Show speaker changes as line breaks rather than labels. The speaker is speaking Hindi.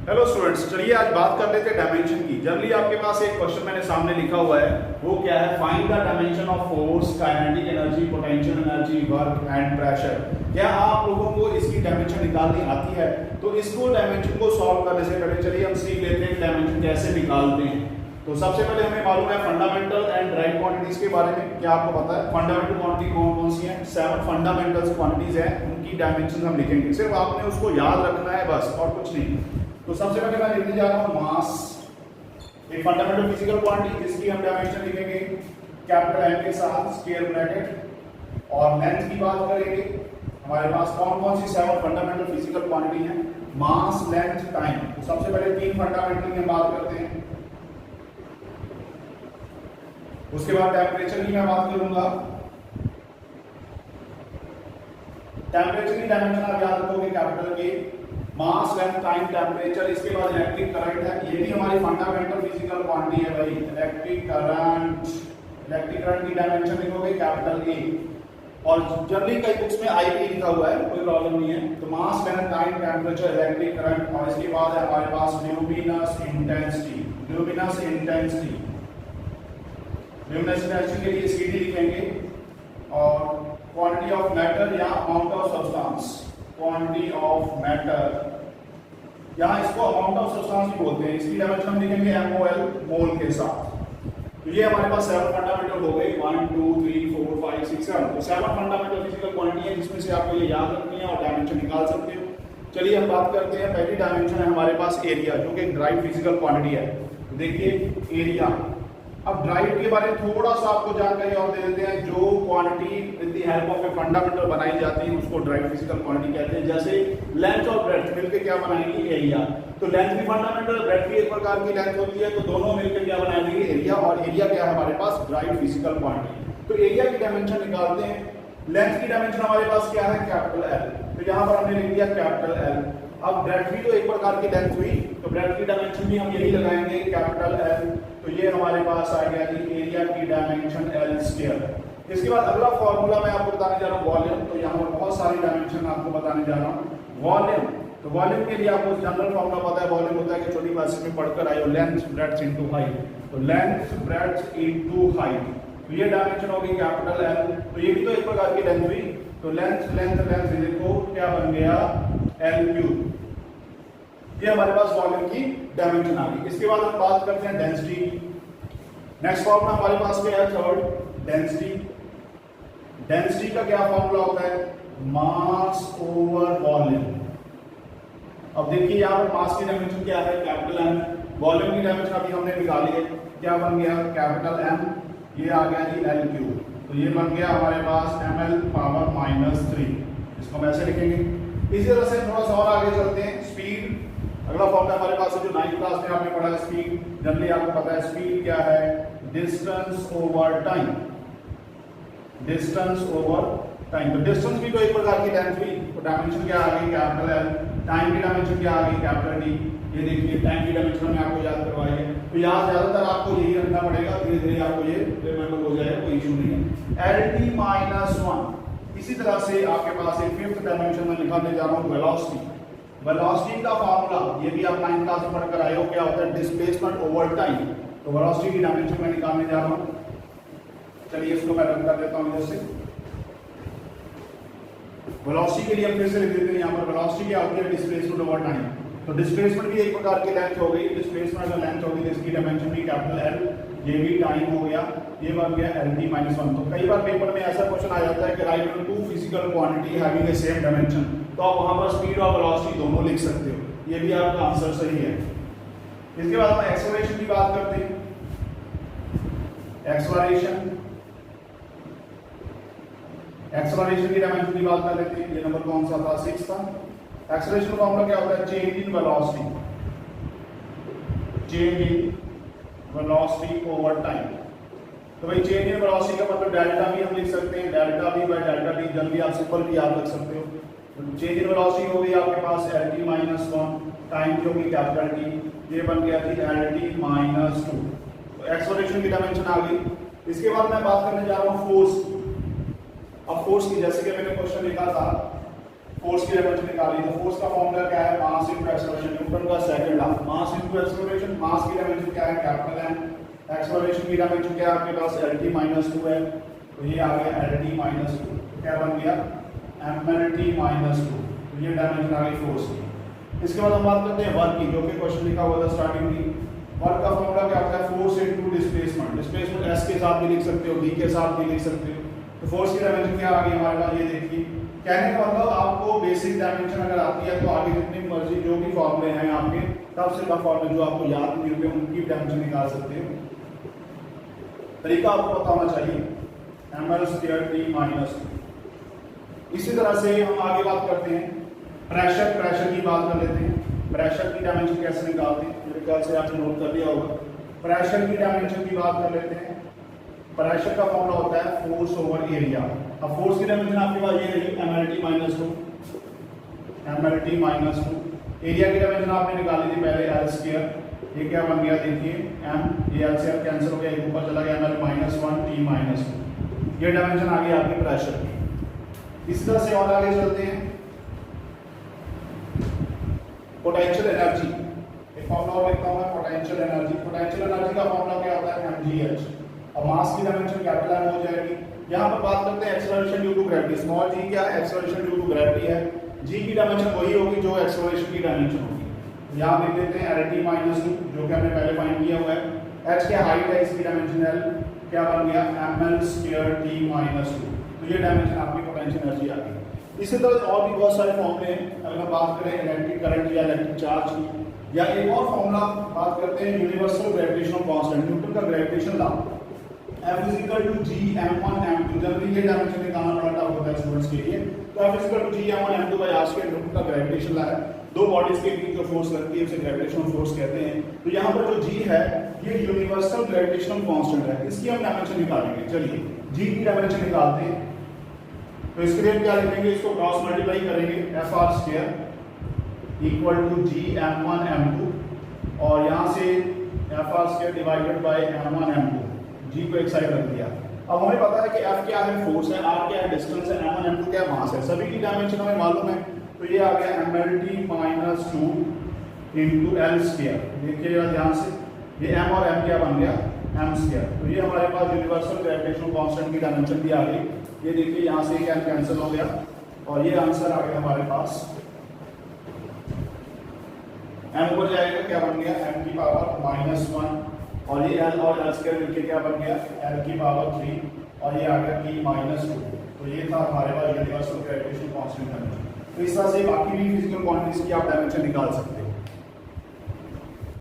हेलो स्टूडेंट्स, चलिए आज बात कर लेते हैं डायमेंशन की। जनरली आपके पास एक क्वेश्चन मैंने सामने लिखा हुआ है, वो क्या है? Find the dimension of force, kinetic energy, potential energy, work and pressure. क्या आप लोगों को इसकी डायमेंशन निकालनी आती है? तो इसको डायमेंशन को सॉल्व करने से पहले चलिए हम सीख लेते हैं डायमेंशन कैसे निकालते हैं। तो सबसे पहले हमें मालूम है फंडामेंटल एंड ड्राइव क्वांटिटीज के बारे में। क्या आपको पता है फंडामेंटल क्वांटिटी कौन कौन सी है? 7 फंडामेंटल क्वांटिटीज हैं, उनकी डायमेंशन हम लिखेंगे। सिर्फ आपने उसको याद रखना है बस, और कुछ नहीं। तो सबसे पहले मैं लिखने जा रहा हूं मास, एक फंडामेंटल फिजिकल क्वांटिटी जिसकी हम डायमेंशन लिखेंगे कैपिटल एम के साथ स्क्वायर ब्रैकेट। और लेंथ की बात करेंगे, हमारे पास कौन कौन सी 7 फंडामेंटल फिजिकल क्वांटिटी हैं? मास, लेंथ, टाइम। तो सबसे पहले 3 फंडामेंटल की हम बात करते हैं, उसके बाद टेम्परेचर की मैं बात करूंगा। टेम्परेचर की डायमेंशन आप याद रखोगे कैपिटल के, मास, लेंथ, टाइम, टेम्परेचर। इसके बाद इलेक्ट्रिक करंट है, ये भी हमारी फंडामेंटल फिजिकल क्वांटिटी है भाई। इलेक्ट्रिक करंट की डायमेंशन लिखोगे कैपिटल ए। और जनरली कई बुक्स में आई भी लिखा हुआ है, कोई प्रॉब्लम नहीं है। तो mass, length, time, temperature, electric current. और इसके बाद है हमारे पास ल्यूमिनस इंटेंसिटी। ल्यूमिनस इंटेंसिटी के लिए सीडी लिखेंगे। और क्वांटिटी ऑफ मैटर या amount of substance, quantity of matter, यहां इसको अमाउंट ऑफ सब्सटेंस भी बोलते हैं। इसकी डायमेंशन हम लिखेंगे MOL, मोल के साथ। तो ये हमारे पास 7 फंडामेंटल हो गए, 1 2 3 4 5 6 7। तो 7 फंडामेंटल फिजिकल क्वांटिटी है जिसमें से आपको ये याद रखनी है और डायमेंशन निकाल सकते हो। चलिए हम बात करते हैं, पहली डायमेंशन है हमारे पास एरिया, जो कि ड्राइव फिजिकल क्वांटिटी है। तो देखिए एरिया। अब ड्राइव के बारे में थोड़ा सा आपको जानकारी और दे देते हैं। जो quantity with the help of a fundamental बनाई जाती है उसको ड्राइव फिजिकल क्वांटिटी कहते हैं। जैसे लेंथ और ब्रेड्थ मिलकर क्या बनाएंगे? एरिया। तो लेंथ भी फंडामेंटल, ब्रेड्थ भी एक प्रकार की लेंथ होती है, तो दोनों मिलकर क्या बनाएंगे? एरिया। और एरिया क्या है हमारे पास? Derived physical quantity. तो एरिया की डायमेंशन निकालते हैं। लेंथ की डायमेंशन हमारे पास क्या है? Capital L. तो यहां पर हमने लिख दिया कैपिटल एल। अब ब्रेड्थ भी तो एक प्रकार की लेंथ हुई, तो ब्रेड्थ की डायमेंशन भी हम यही लगाएंगे कैपिटल एल। तो ये हमारे पास आ गया कि एरिया की डायमेंशन एल स्क्वायर। इसके बाद अगला फॉर्मूला मैं आपको बताने जा रहा हूँ वॉल्यूम। तो यहाँ पर बहुत सारी डायमेंशन आपको बताने जा रहा हूँ। वॉल्यूम, तो वॉल्यूम के लिए आपको जनरल फॉर्मूला पता है। वॉल्यूम होता है कि छोटी क्लासेस में पढ़कर आए हो, लेंथ ब्रेड्थ इनटू हाइट। तो लेंथ ब्रेड्थ इनटू हाइट, तो ये डायमेंशन होगी कैपिटल एल। तो ये भी तो एक प्रकार की लेंथ हुई। तो लेंथ लेंथ लेंथ देखो क्या बन गया? L cube. ये हमारे पास वॉल्यूम की डायमेंशन आ गई। इसके बाद हम बात करते हैं डेंसिटी की। नेक्स्ट फॉर्मूला हमारे पास क्या है? Third, density. डेंसिटी का क्या फॉर्मूला होता है? Mass over volume. अब देखिए यहाँ पर मास की डायमेंशन क्या है? Capital M. वॉल्यूम की डायमेंशन अभी हमने निकाली है, क्या बन गया? Capital M. ये आ गया जी एल क्यूब। तो ये बन गया हमारे पास ml पावर -3। इसको हम ऐसे लिखेंगे। इसी तरह से थोड़ा सा और आगे चलते हैं। स्पीड, अगला फॉर्मूला हमारे पास है जो 9th क्लास में आपने पढ़ा है। स्पीड जनरली आपको पता है स्पीड क्या है? Distance over time. Distance over time. तो डिस्टेंस भी तो एक प्रकार की लेंथ हुई, तो डायमेंशन क्या आ गई? Capital L. टाइम की डायमेंशन क्या आ गई? Capital D. ये देखिए टाइम की डायमेंशन में आपको याद करवाई है, तो यहाँ ज्यादातर आपको यही रखना पड़ेगा। धीरे धीरे आपको ये रिमेंबर हो जाएगा, कोई इशू नहीं है। L T -1। इसी तरह से आपके पास एक 5th डायमेंशन में लिखाने जा रहा हूँ वेलोसिटी। वेलोसिटी का फार्मूला ये भी आप 9th क्लास में पढ़कर आए हो, क्या होता है? Displacement over time. तो वेलोसिटी की डायमेंशन मैं निकालने जा रहा हूं। चलिए इसको मैं रन कर देता हूं इधर से। वेलोसिटी के लिए हम फिर से लिख देते हैं। यहाँ पर वेलोसिटी क्या होती है? Displacement over time. तो डिस्प्लेसमेंट भी एक प्रकार की लेंथ हो गई। डिस्प्लेसमेंट अगर लेंथ होगी तो इसकी डायमेंशन भी कैपिटल एल। ये भी टाइम हो गया, ये बन गया एल टी -1। तो कई बार पेपर में ऐसा क्वेश्चन आ जाता है कि right 2 physical quantity having the same dimension, तो आप वहां पर स्पीड और वेलोसिटी दोनों लिख सकते हो। ये भी आपका आंसर सही है। इसके बाद हम एक्सेलरेशन की बात करते हैं। एक्सेलरेशन की डायमेंशन की बात कर लेते हैं। ये नंबर कौन सा था? 6 था। एक्सेलरेशन का फॉर्मूला क्या होता है? Change in velocity. Change in velocity over time. तो भाई चेंज इन वेलोसिटी का मतलब डेल्टा भी हम लिख सकते हैं, डेल्टा भी बाय डेल्टा टी। जल्दी आप सिंपल भी याद रख सकते हो। चेंज इन वेलोसिटी हो गई आपके पास एल टी -1, टाइम की होगी कैपिटल टी। ये बन गया थी एल टी -2। तो एक्सेलरेशन की डायमेंशन आ गई। इसके बाद मैं बात करने जा रहा हूँ फोर्स की। अब फोर्स की, जैसे कि मैंने क्वेश्चन लिखा था फोर्स की डायमेंशन निकाली, तो फोर्स का फॉर्मूला क्या है, मास इनटू एक्सेलरेशन, न्यूटन का second law, mass into acceleration, mass की डायमेंशन क्या है कैपिटल एम, एक्सेलरेशन की डायमेंशन क्या है आपके पास lt-2 है, तो ये आ गया lt-2, क्या बन गया mlt-2, तो ये डायमेंशन आ गई फोर्स की। इसके बाद हम बात करते हैं वर्क की, जो कि क्वेश्चन लिखा हुआ था स्टार्टिंग में। वर्क का फॉर्मूला क्या होता है, force into displacement, displacement s के साथ भी लिख सकते हो, v के साथ भी लिख सकते हो। तो फोर्स की डायमेंशन क्या आ गई हमारे पास, ये देखिए, कहने का मतलब आपको बेसिक डायमेंशन अगर आती है तो आगे जितनी मर्जी जो भी फॉर्मूले हैं आपके, तब से कम फॉर्मूले जो आपको याद नहीं होते उनकी डायमेंशन निकाल सकते हो। तरीका आपको पता होना चाहिए, ml²t-2। इसी तरह से हम आगे बात करते हैं प्रेशर की बात कर लेते हैं। प्रेशर की डायमेंशन कैसे निकालते हैं, मेरे ख्याल से आपने नोट कर लिया होगा। प्रेशर की डायमेंशन की बात कर लेते हैं। प्रेशर का फॉर्मूला होता है फोर्स ओवर एरिया। अब फोर्स की डायमेंशन आपके पास ये रही mlt-2, mlt-2। एरिया की डायमेंशन आपने निकाली थी पहले l², ये क्या बन गया देखिए m, ये l से कैंसिल हो गया, एक ऊपर चला गया ml-1t-2, ये डायमेंशन आ गई आपकी प्रेशर की। इस तरह से और आगे चलते हैं, पोटेंशियल एनर्जी, एक फॉर्मूला और लिखता हूं मैं, पोटेंशियल एनर्जी। पोटेंशियल एनर्जी का फॉर्मूला क्या होता है mgh। अब मास की डायमेंशन कैपिटल एम हो जाएगी। यहां पर बात करते हैं acceleration due to gravity, small g क्या है, एक्सेलरेशन ड्यू टू ग्रेविटी है। g की डायमेंशन वही होगी जो एक्सेलरेशन की डायमेंशन होगी। यहां लिख देते हैं lt-2, जो कि हमने पहले फाइंड किया हुआ है। h क्या हाइट है, इसकी डायमेंशन l, क्या बन गया ml²t-2, तो ये डायमेंशन आपकी पोटेंशियल एनर्जी आ गई। इसी तरह और भी बहुत सारे फॉर्मूले हैं। अगर हम बात करें इलेक्ट्रिक करंट या इलेक्ट्रिक चार्ज की, या एक और फॉर्मूला बात करते हैं यूनिवर्सल ग्रेविटेशनल कांस्टेंट, न्यूटन का gravitation law, F = g m1 m2। Generally ये डायमेंशन निकालना बड़ा टफ होता है स्टूडेंट्स के लिए, तो F = g m1 m2 by r², Newton का ग्रेविटेशन लॉ है। दो बॉडीज के बीच जो फोर्स लगती है उसे ग्रेविटेशनल फोर्स कहते हैं। तो यहाँ पर जो g है ये यूनिवर्सल ग्रेविटेशनल कांस्टेंट है, इसकी हम डायमेंशन निकालेंगे। चलिए g की डायमेंशन निकालते हैं। तो इसके लिए क्या लिखेंगे, इसको क्रॉस मल्टीप्लाई करेंगे, Fr² = g m1 m2, और यहाँ से Fr² divided by m1 m2, g को एक साइड रख दिया। अब हमें पता है कि F क्या है, फोर्स है, R क्या है, डिस्टेंस है, m1 m2 क्या मास है, सभी की डायमेंशन हमें मालूम है। तो ये आ गया mlt-2 × l²। देखिएगा ध्यान से, ये m और m क्या बन गया, m²। तो ये हमारे पास यूनिवर्सल ग्रेविटेशनल कांस्टेंट की डायमेंशन भी आ गई। ये देखिए यहाँ से क्या कैंसिल हो गया, और ये आंसर आ गया हमारे पास, m ऊपर जाएगा, क्या बन गया m⁻⁻1, और ये l और l² मिलके क्या बन गया l⁻3, और ये आ गया t-2। तो ये था हमारे पास यूनिवर्सल ग्रेविटेशनल कांस्टेंट। तो इस तरह से बाकी भी फिजिकल क्वांटिटीज की आप डायमेंशन निकाल सकते हैं।